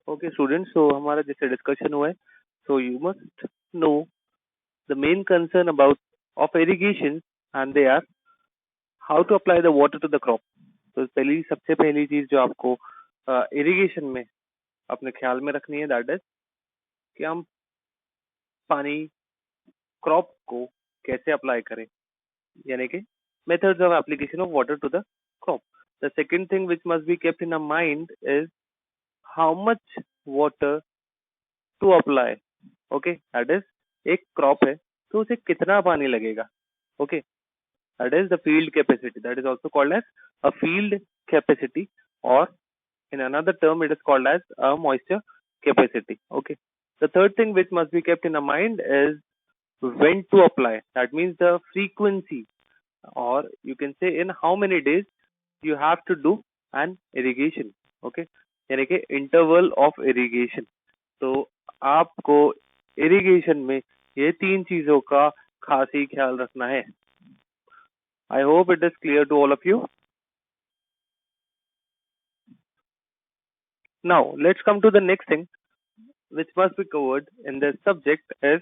Okay student, सो हमारा जैसे discussion हुआ है, so you must know the main concern about of irrigation and they are how to apply the water to the crop. तो सबसे पहली चीज जो आपको इरिगेशन में अपने ख्याल में रखनी है, दैट इज कि हम पानी क्रॉप को कैसे अप्लाई करें, यानी कि methods of application of water to the crop. The second thing which must be kept in our mind is how much water to apply. Okay, that is एक crop है तो उसे कितना पानी लगेगा. Okay, that is the field capacity, that is also called as a field capacity, or in another term it is called as a moisture capacity. Okay, the third thing which must be kept in our mind is when to apply, that means the frequency, or you can say in how many days you have to do an irrigation. Okay, यानी कि interval of irrigation. तो आपको irrigation में ये तीन चीजों का खास ही ख्याल रखना है. I hope it is clear to all of you. Now let's come to the next thing which must be covered in this subject is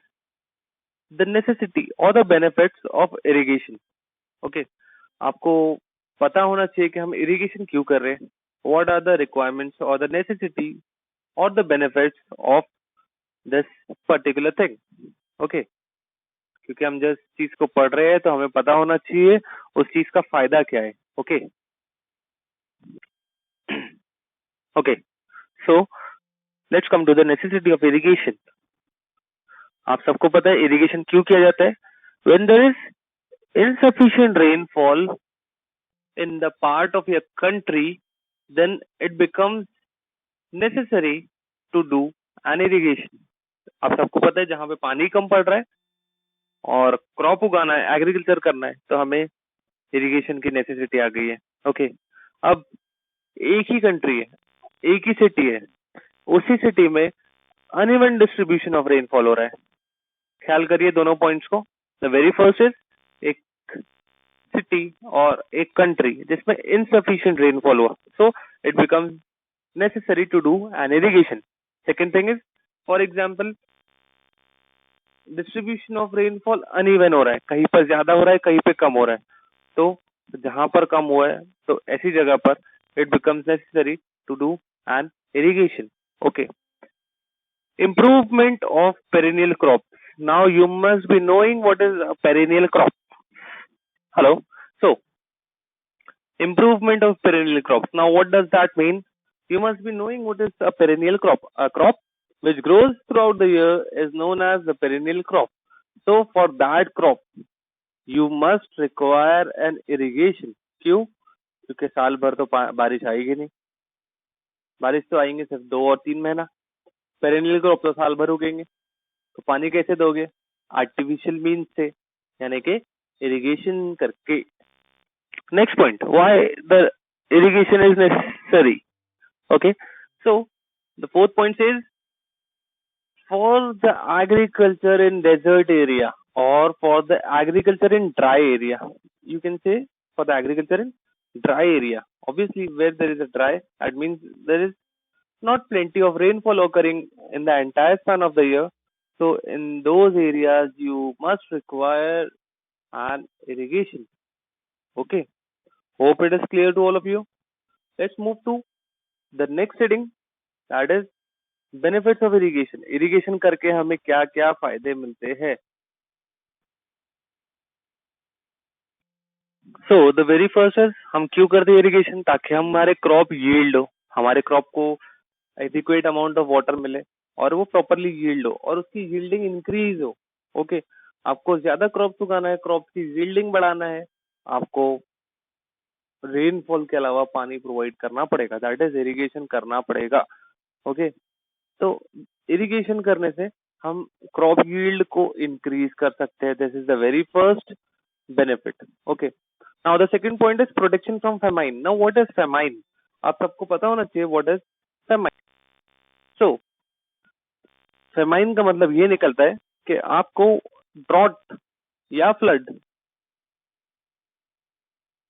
the necessity or the benefits of irrigation. Okay, आपको पता होना चाहिए कि हम irrigation क्यों कर रहे हैं. What are the requirements or the necessity or the benefits of this particular thing. Okay, क्योंकि हम जिस चीज को पढ़ रहे हैं तो हमें पता होना चाहिए उस चीज का फायदा क्या है. Okay okay, so let's come to the necessity of irrigation. आप सबको पता है इरिगेशन क्यों किया जाता है. When there is insufficient rainfall in the part of your country, then it becomes necessary to do an irrigation. आप सबको पता है जहां पे पानी कम पड़ रहा है और क्रॉप उगाना है, एग्रीकल्चर करना है, तो हमें इरिगेशन की नेसेसिटी आ गई है. ओके, अब एक ही कंट्री है, एक ही सिटी है, उसी सिटी में अनइवन डिस्ट्रीब्यूशन ऑफ रेनफॉल हो रहा है. ख्याल करिए दोनों पॉइंट्स को. द वेरी फर्स्ट इज एक सिटी और एक कंट्री जिसमें इनसफिशिएंट रेनफॉल हुआ, so it becomes necessary to do an irrigation. Second thing is, for example, distribution of rainfall uneven हो रहा है, कहीं पर ज्यादा हो रहा है, कहीं पे कम हो रहा है. तो जहां पर कम हुआ है तो ऐसी जगह पर it becomes necessary to do an irrigation. Okay, improvement of perennial crops. Now you must be knowing what is a perennial crop. Hello, so improvement of perennial crops. Now what does that mean? You must be knowing what is a perennial crop. A crop which grows throughout the year is known as the perennial crop. So for that crop you must require an irrigation. क्यों? क्योंकि साल भर तो बारिश आएगी नहीं, बारिश तो आएंगे सिर्फ 2 और 3 महीना. पेरेनियल क्रॉप तो साल भर उगेंगे, तो पानी कैसे दोगे? आर्टिफिशियल मीन्स से, यानी कि इरिगेशन करके. Next point, why the irrigation is necessary. Okay, so the fourth point is for the agriculture in desert area or for the agriculture in dry area. You can say for the agriculture in dry area. Obviously, where there is a dry, that means there is not plenty of rainfall occurring in the entire span of the year. So in those areas, you must require an irrigation. Okay. Hope it is clear to all of you. Let's move to the next heading, that is benefits of irrigation. Irrigation करके हमें क्या क्या फायदे मिलते हैं. So the very first is, हम क्यों करते हैं इरिगेशन? ताकि हमारे क्रॉप यील्ड हो, हमारे क्रॉप को एडिक्वेट अमाउंट ऑफ वाटर मिले और वो प्रॉपरली यील्ड हो और उसकी यील्डिंग इंक्रीज हो. ओके, आपको ज्यादा क्रॉप उगाना है, क्रॉप की यील्डिंग बढ़ाना है, आपको रेनफॉल के अलावा पानी प्रोवाइड करना पड़ेगा, दैट इज इरिगेशन करना पड़ेगा. ओके, तो इरिगेशन करने से हम क्रॉप यील्ड को इंक्रीज कर सकते हैं. This is the very first benefit. Okay, now the second point is protection from famine. Now what is famine? आप सबको पता होना चाहिए what is famine. So famine का मतलब ये निकलता है कि आपको drought या flood,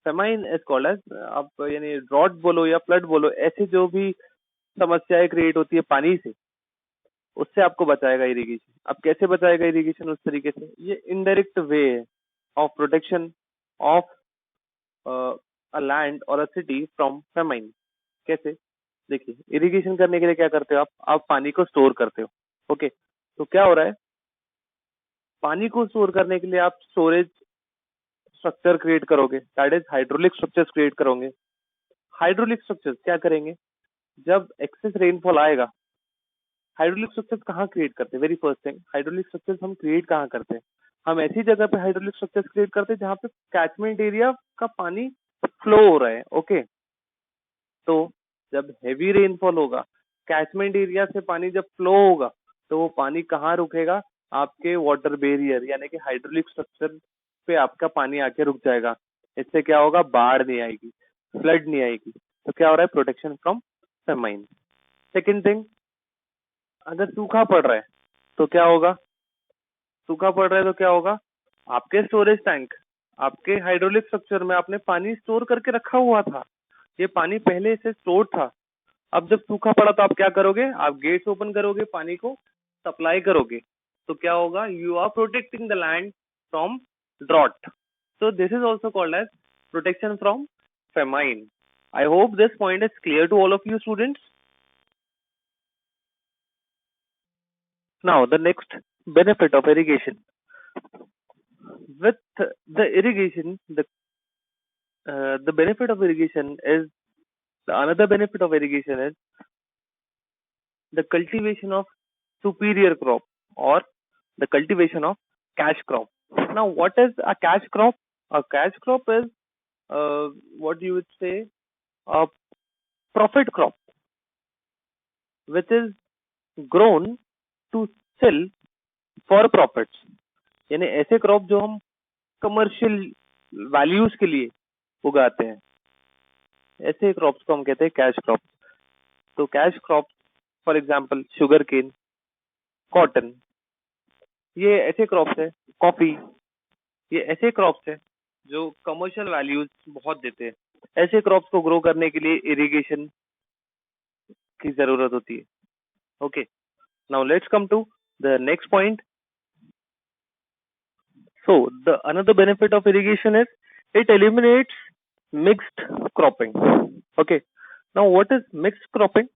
famine is called as, आप यानी drought बोलो या flood बोलो, ऐसे जो भी समस्याएं क्रिएट होती है पानी से, उससे आपको बचाएगा इरिगेशन। अब कैसे बचाएगा इरिगेशन? उस तरीके से ये इनडायरेक्ट वे है of protection of a land और अ सिटी फ्रॉम फेमाइन। कैसे? देखिए, इरिगेशन करने के लिए क्या करते हो आप पानी को स्टोर करते हो। ओके, तो क्या हो रहा है, पानी को स्टोर करने के लिए आप स्टोरेज स्ट्रक्चर क्रिएट करोगे, that is hydraulic structures create करोगे। हाइड्रोलिक स्ट्रक्चर्स क्या करेंगे? जब एक्सेस रेनफॉल आएगा, हाइड्रोलिक स्ट्रक्चर्स कहाँ क्रिएट करते हैं? Very first thing, hydraulic structures हम क्रिएट कहाँ करते हैं? हम ऐसी जगह पे हाइड्रोलिक स्ट्रक्चर्स क्रिएट करते हैं जहाँ पे कैचमेंट एरिया का पानी फ्लो हो रहा है। ओके, तो जब हेवी रेनफॉल होगा, कैचमेंट एरिया से पानी जब फ्लो होगा, तो वो पानी कहाँ रुकेगा? आपके वाटर बैरियर यानी कि हाइड्रोलिक स्ट्रक्चर पे आपका पानी आके रुक जाएगा। इससे क्या होगा? बाढ़ नहीं आएगी, फ्लड नहीं आएगी। तो क्या हो रहा है? Protection from famine. Second thing, अगर सूखा पड़ रहा है तो क्या होगा? सूखा पड़ रहा है तो क्या होगा? आपके स्टोरेज टैंक, आपके हाइड्रोलिक स्ट्रक्चर में आपने पानी स्टोर करके रखा हुआ था, ये पानी पहले से स्टोर था। अब जब सूखा पड़ा तो आप क्या करोगे? आप गेट्स ओपन करोगे, पानी को सप्लाई करोगे। तो क्या होगा? You are protecting the land from drought. So this is also called as protection from famine. I hope this point is clear to all of you students. Now the next benefit of irrigation. With the irrigation, the benefit of irrigation is another benefit of irrigation is the cultivation of superior crop or the cultivation of cash crop. Now, what is a cash crop? A cash crop is what you would say a profit crop, which is grown to sell for profits. यानी ऐसे crop जो हम commercial values के लिए उगाते हैं, ऐसे crops को हम कहते हैं कैश क्रॉप। तो cash crop for example sugar cane, cotton, ये ऐसे क्रॉप्स है, कॉफी, ये ऐसे क्रॉप्स है जो कमर्शियल वैल्यूज बहुत देते हैं। ऐसे क्रॉप्स को ग्रो करने के लिए इरिगेशन की जरूरत होती है। Okay, now let's come to the next point. So the another benefit of irrigation is it eliminates mixed cropping. Okay, now what is mixed cropping?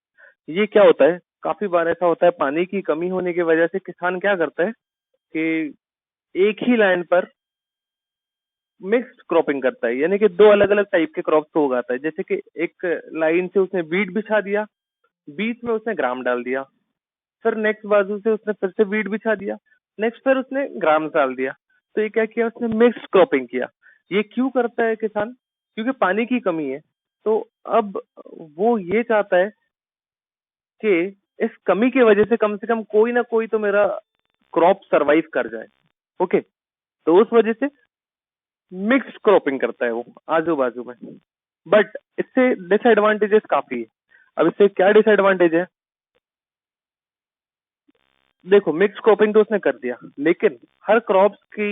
ये क्या होता है? काफी बार ऐसा होता है, पानी की कमी होने की वजह से किसान क्या करता है कि एक ही लैंड पर मिक्स्ड क्रॉपिंग करता है, यानी कि दो अलग अलग टाइप के क्रॉप्स को उगाता है। जैसे कि एक लाइन से उसने बीट बिछा दिया, बीच में उसने ग्राम डाल दिया, फिर नेक्स्ट बाजू से उसने फिर से बीट बिछा दिया, नेक्स्ट फिर उसने ग्राम डाल दिया। तो ये क्या किया? उसने मिक्स्ड क्रॉपिंग किया। ये क्यों करता है किसान? क्योंकि पानी की कमी है। तो अब वो ये चाहता है कि इस कमी की वजह से कम कोई ना कोई तो मेरा क्रॉप सरवाइव कर जाए। ओके, तो उस वजह से मिक्स्ड क्रॉपिंग करता है वो आजू बाजू में। बट इससे डिसएडवांटेजेस काफी है। अब इससे क्या डिसएडवांटेज है? देखो, मिक्स क्रॉपिंग तो उसने कर दिया, लेकिन हर क्रॉप्स की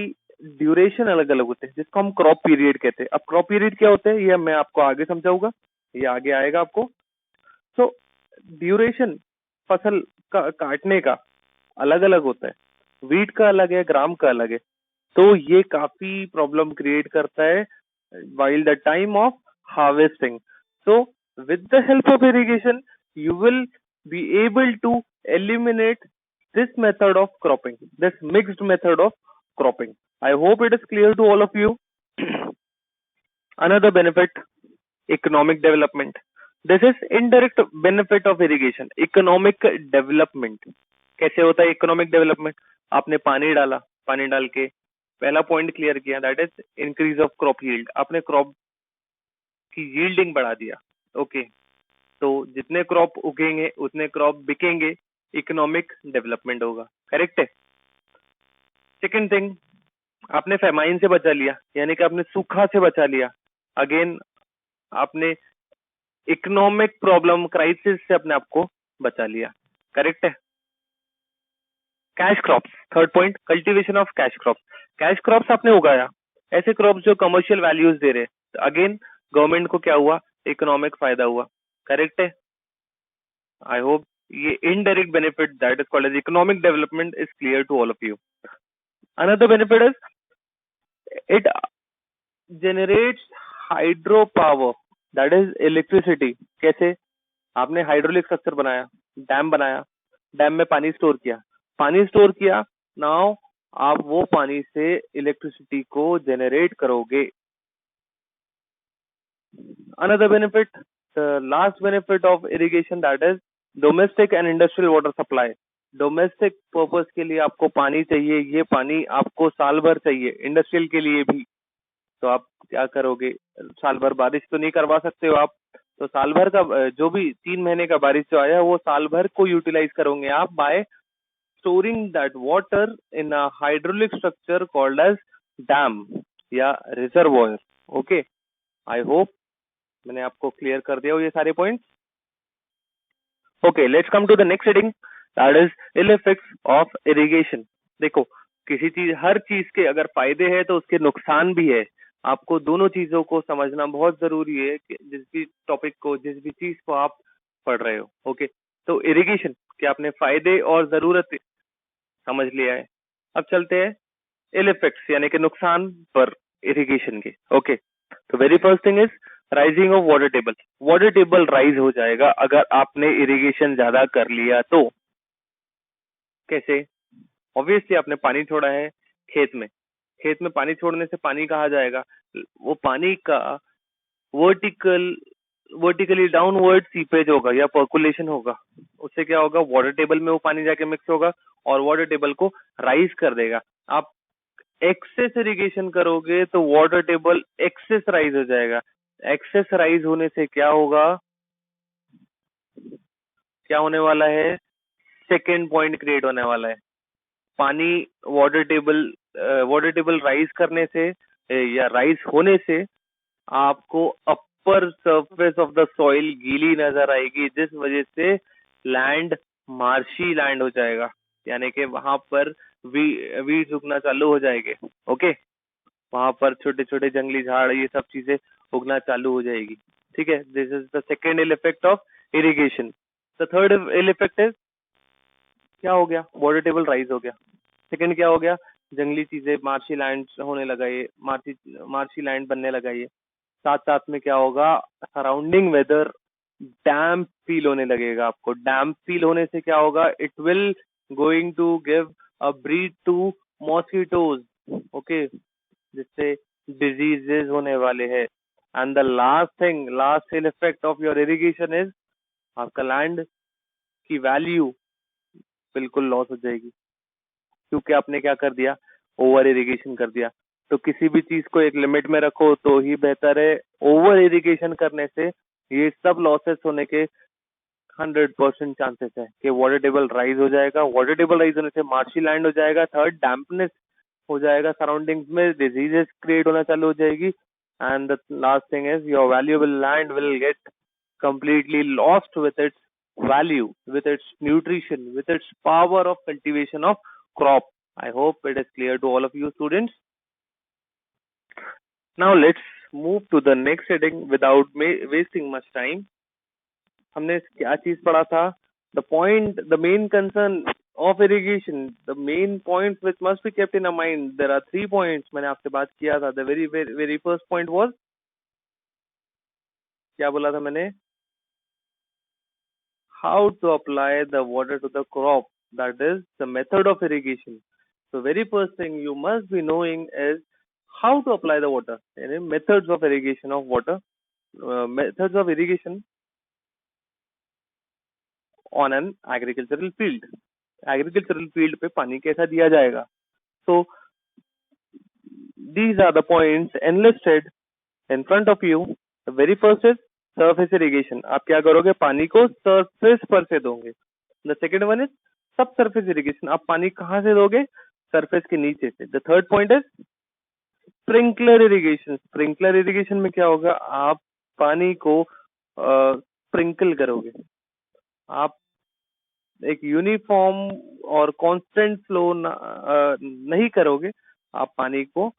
ड्यूरेशन अलग अलग होते हैं, जिसको हम क्रॉप पीरियड कहते हैं। अब क्रॉप पीरियड क्या होते हैं ये मैं आपको आगे समझाऊंगा, ये आगे आएगा आपको। सो ड्यूरेशन फसल का काटने का अलग अलग होता है, वीट का अलग है, ग्राम का अलग है। तो ये काफी प्रॉब्लम क्रिएट करता है while the time of harvesting. So with the help of irrigation you will be able to eliminate this method of cropping, this mixed method of cropping. I hope it is clear to all of you. Another benefit, economic development. This is indirect benefit of irrigation. Economic development कैसे होता है? Economic development, आपने पानी डाला, पानी डाल के पहला पॉइंट क्लियर किया, that is increase of crop yield. आपने क्रॉप की यील्डिंग बढ़ा दिया। ओके, तो जितने क्रॉप उगेंगे उतने क्रॉप बिकेंगे, इकोनॉमिक डेवलपमेंट होगा। करेक्ट है। सेकेंड थिंग, आपने फेमाइन से बचा लिया, यानी कि आपने सूखा से बचा लिया। अगेन आपने इकोनॉमिक प्रॉब्लम क्राइसिस से अपने आप को बचा लिया। करेक्ट है। Cash crops, third point, cultivation of cash crops. Cash crops आपने उगाया, ऐसे क्रॉप्स जो कमर्शियल वैल्यूज दे रहे हैं। अगेन गवर्नमेंट को क्या हुआ? इकोनॉमिक फायदा हुआ। करेक्ट है। I hope ये indirect benefit that is called as economic development is clear to all of you. Another benefit is it generates hydropower, that is electricity. कैसे? आपने हाइड्रोलिक स्ट्रक्चर बनाया, डैम में पानी स्टोर किया, नाउ आप वो पानी से इलेक्ट्रिसिटी को जनरेट करोगे. Another benefit, the last benefit of irrigation, that is domestic and industrial water supply. Domestic purpose के लिए आपको पानी चाहिए, ये पानी आपको साल भर चाहिए. इंडस्ट्रियल के लिए भी, तो आप क्या करोगे? साल भर बारिश तो नहीं करवा सकते हो आप, तो साल भर का जो भी 3 महीने का बारिश जो आया वो साल भर को यूटिलाइज करोगे आप by storing that water in a hydraulic structure called as dam या रिजर्वॉयर. ओके, आई होप मैंने आपको क्लियर कर दिया हो ये सारे points. Okay, let's come to the next heading, that is ill effects of irrigation. देखो, हर चीज के अगर फायदे हैं तो उसके नुकसान भी है. आपको दोनों चीजों को समझना बहुत जरूरी है कि जिस भी टॉपिक को, जिस भी चीज को आप पढ़ रहे हो. ओके, तो इरिगेशन के आपने फायदे और जरूरत समझ लिया है. अब चलते हैं इल इफेक्ट्स यानी कि नुकसान पर इरिगेशन के. ओके, तो very first thing is rising of water table. Water table rise हो जाएगा अगर आपने इरिगेशन ज्यादा कर लिया तो. कैसे? ऑब्वियसली आपने पानी छोड़ा है खेत में पानी छोड़ने से पानी कहाँ जाएगा? वो पानी का वर्टिकली डाउनवर्ड सीपेज होगा या पर्कुलेशन होगा. उससे क्या होगा? वाटर टेबल में वो पानी जाके मिक्स होगा और वाटर टेबल को राइज कर देगा. आप एक्सेस इरिगेशन करोगे तो वाटर टेबल एक्सेस राइज हो जाएगा. एक्सेस राइज होने से क्या होगा? क्या होने वाला है? सेकेंड पॉइंट क्रिएट होने वाला है. पानी वाटर टेबल राइज करने से या राइज होने से आपको upper surface of the soil गीली नजर आएगी, जिस वजह से लैंड मार्शी लैंड हो जाएगा, यानी कि वहां पर वीड्स उगना चालू हो जाएंगे. ओके, वहां पर छोटे छोटे जंगली झाड़ ये सब चीजें उगना चालू हो जाएगी. ठीक है, this is the second ill effect of irrigation. The third ill effect is, क्या हो गया? वाटर टेबल राइज हो गया. सेकंड क्या हो गया? जंगली चीजें, मार्शी लैंड होने लगा, ये मार्शी लैंड बनने लगा. ये साथ साथ में क्या होगा? सराउंडिंग वेदर डैम्प फील होने लगेगा आपको. डैम्प फील होने से क्या होगा? It will going to give a breed to mosquitoes. Okay, जिससे डिजीजेस होने वाले हैं. And the last ill effect of your irrigation is, आपका लैंड की वैल्यू बिल्कुल लॉस हो जाएगी, क्योंकि आपने क्या कर दिया? ओवर इरिगेशन कर दिया. तो किसी भी चीज को एक लिमिट में रखो तो ही बेहतर है. ओवर इरिगेशन करने से ये सब लॉसेस होने के 100% चांसेस है कि वाटर टेबल राइज हो जाएगा. वाटर टेबल राइज होने से मार्शी लैंड हो जाएगा. थर्ड, डैम्पनेस हो जाएगा सराउंडिंग्स में, डिजीजेस क्रिएट होना चालू हो जाएगी. And the last thing is your valuable land will get completely lost with its value, with its nutrition, with its power of cultivation of crop. I hope it is clear to all of you students. Now let's move to the next heading without wasting much time. हमने क्या चीज पढ़ा था? The main concern of irrigation, the main points which must be kept in our mind. There are 3 points मैंने आपसे बात किया था. The very first point was, क्या बोला था मैंने? How to apply the water to the crop, that is the method of irrigation. So very first thing you must be knowing is how to apply the water. Methods of irrigation of water, methods of irrigation on an agricultural field. Agricultural field पे पानी कैसा दिया जाएगा? So these are the points enlisted in front of you. The very first is surface irrigation. आप क्या करोगे? पानी को सरफेस पर से दोगे. The second one is subsurface irrigation. आप पानी कहाँ से दोगे? सरफेस के नीचे से. The third point is sprinkler irrigation. Sprinkler irrigation में क्या होगा? आप पानी को स्प्रिंकल करोगे. आप एक यूनिफॉर्म और कांस्टेंट फ्लो नहीं करोगे, आप पानी को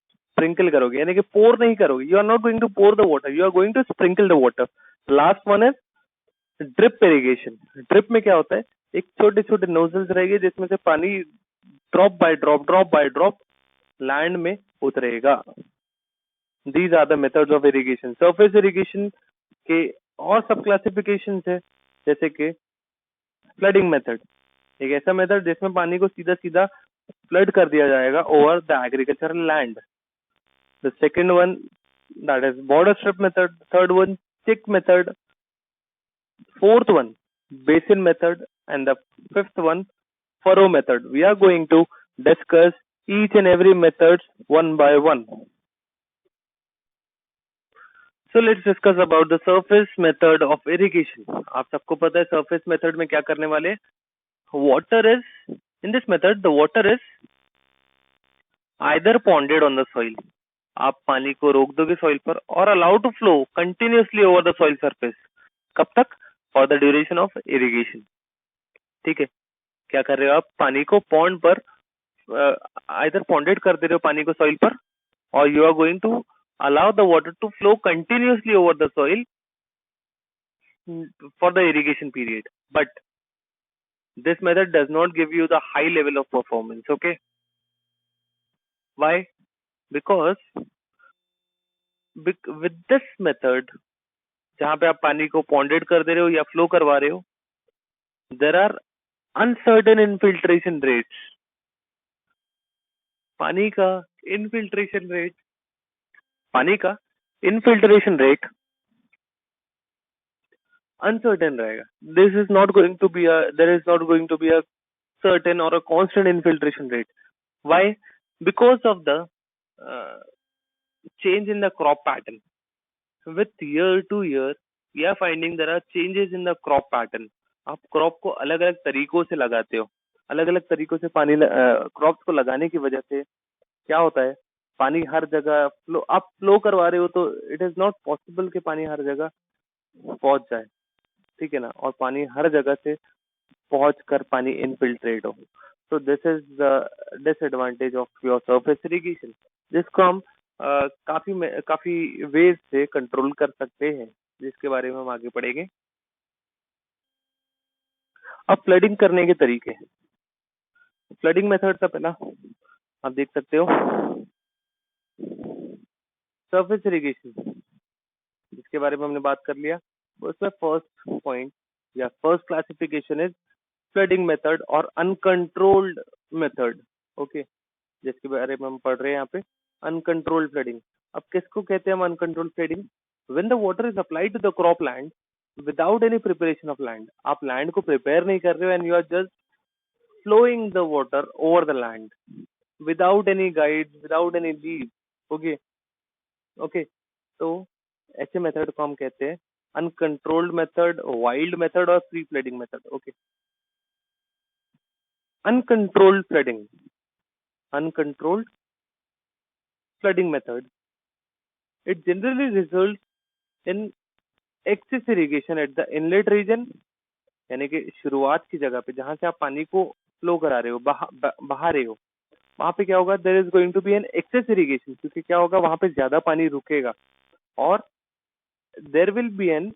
स्प्रिंकल करोगे, यानी कि पोर नहीं करोगे. You are not going to pour the water, you are going to sprinkle the water. Last one is drip irrigation, drip में क्या होता है, एक छोटे छोटे नोजल्स रहेंगे जिसमें से पानी ड्रॉप बाय ड्रॉप लैंड में उतरेगा। These are the methods of irrigation. Surface irrigation के और सब क्लासिफिकेशन है, जैसे कि फ्लडिंग मेथड, एक ऐसा मेथड जिसमें पानी को सीधा सीधा फ्लड कर दिया जाएगा over the agricultural land. The second one, that is border strip method. Third one, chick method. Fourth one, basin method. And the fifth one, furrow method. We are going to discuss each and every methods one by one. So let's discuss about the surface method of irrigation. आप सबको पता है surface method में क्या करने वाले? Water is, in this method, the water is either ponded on the soil. आप पानी को रोक दोगे सॉइल पर और allow to flow continuously over the soil surface. कब तक? For the duration of irrigation. ठीक है, क्या कर रहे हो आप? पानी को पॉन्ड पर आइदर पॉन्डेड कर दे रहे हो पानी को सॉइल पर, और you are going to allow the water to flow continuously over the soil for the irrigation period. But this method does not give you the high level of performance. Okay, why? Because with this method, जहां पे आप पानी को पॉन्डेड कर दे रहे हो या flow करवा रहे हो, there are uncertain infiltration rates. पानी का इनफिल्ट्रेशन रेट अनसर्टेन रहेगा। There is not going to be a certain or a constant infiltration rate. Why? Because of the change in the crop pattern. With year to year, we are finding there are changes in the crop pattern. आप crop को अलग अलग तरीकों से लगाते हो, अलग अलग तरीकों से पानी क्रॉप्स को लगाने की वजह से क्या होता है, पानी हर जगह आप फ्लो करवा रहे हो तो इट इज नॉट पॉसिबल कि पानी हर जगह पहुंच जाए। ठीक है ना, और पानी हर जगह से पहुंच कर पानी इनफिल्ट्रेट हो। तो this is the disadvantage of your surface irrigation, जिसको हम काफी वेज से कंट्रोल कर सकते हैं, जिसके बारे में हम आगे पढ़ेंगे। अब फ्लडिंग करने के तरीके। फ्लडिंग मेथड का पहला आप देख सकते हो, सरफेस इरिगेशन जिसके बारे में हमने बात कर लिया, उसमें फर्स्ट पॉइंट या first classification is flooding method और अनकंट्रोल्ड मेथड। ओके, जिसके बारे में हम पढ़ रहे हैं यहाँ पे, अनकंट्रोल्ड फ्लडिंग। अब किसको कहते हैं हम uncontrolled flooding? When the water is applied to the crop land without any preparation of land. आप लैंड को प्रिपेयर नहीं कर रहे हो and you are just flowing the water over the land without any guide, without any lead. Okay okay, तो ऐसे method को हम कहते हैं अनकंट्रोल्ड मेथड, वाइल्ड मेथड और free flooding method. Okay, uncontrolled flooding method, it generally results in excess irrigation at the inlet region, यानी कि शुरुआत की जगह पे जहां से आप पानी को फ्लो करा रहे हो, बहा रहे हो, वहां पे क्या होगा, there is going to be an excess irrigation, क्योंकि क्या होगा, वहां पे ज्यादा पानी रुकेगा और there will be an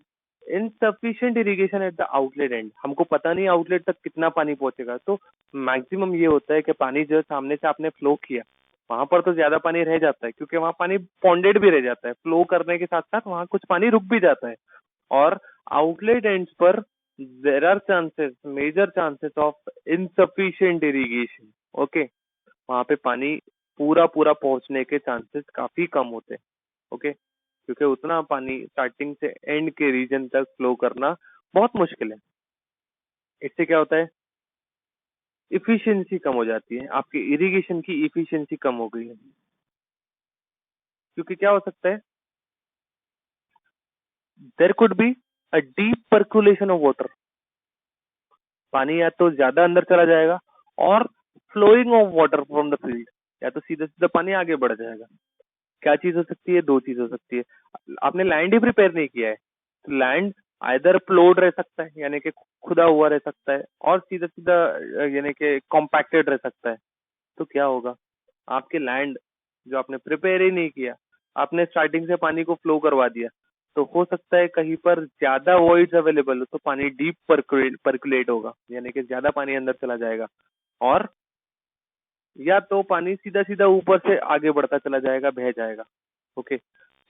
insufficient irrigation at the outlet end. हमको पता नहीं आउटलेट तक कितना पानी पहुंचेगा, तो मैक्सिमम ये होता है कि पानी जो सामने से आपने फ्लो किया वहां पर तो ज्यादा पानी रह जाता है, क्योंकि वहां पानी पॉन्डेड भी रह जाता है, फ्लो करने के साथ साथ वहां कुछ पानी रुक भी जाता है। और आउटलेट एंड्स पर there are chances, major chances of insufficient irrigation. Okay, वहां पे पानी पूरा पहुंचने के चांसेस काफी कम होते हैं। ओके, क्योंकि उतना पानी स्टार्टिंग से एंड के रीजन तक फ्लो करना बहुत मुश्किल है। इससे क्या होता है, इफिशियंसी कम हो जाती है, आपकी इरिगेशन की इफिशियंसी कम हो गई है। क्योंकि क्या हो सकता है, there could be a deep percolation of water, पानी या तो ज्यादा अंदर चला जाएगा और flowing of water from the field, या तो सीधा सीधा पानी आगे बढ़ जाएगा। क्या चीज हो सकती है, दो चीज हो सकती है, आपने लैंड ही प्रिपेयर नहीं किया है, तो लैंड आइदर प्लोड रह सकता है यानी कि खुदा हुआ रह सकता है, और सीधा सीधा यानी कि कॉम्पैक्टेड रह सकता है। तो क्या होगा, आपके लैंड जो आपने प्रिपेयर ही नहीं किया, आपने स्टार्टिंग से पानी को फ्लो करवा दिया, तो हो सकता है कहीं पर ज्यादा वॉइड्स अवेलेबल हो तो पानी डीप परकुलेट होगा, यानी कि ज्यादा पानी अंदर चला जाएगा, और या तो पानी सीधा सीधा ऊपर से आगे बढ़ता चला जाएगा, बह जाएगा. Okay,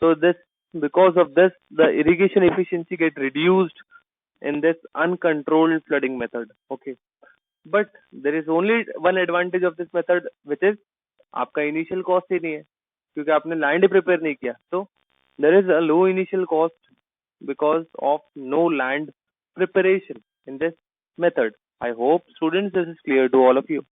so this because of this the irrigation efficiency get reduced in this uncontrolled flooding method. Okay, but there is only one advantage of this method, which is आपका initial cost ही नहीं है, क्योंकि आपने land prepare नहीं किया. So there is a low initial cost because of no land preparation in this method. I hope students this is clear to all of you.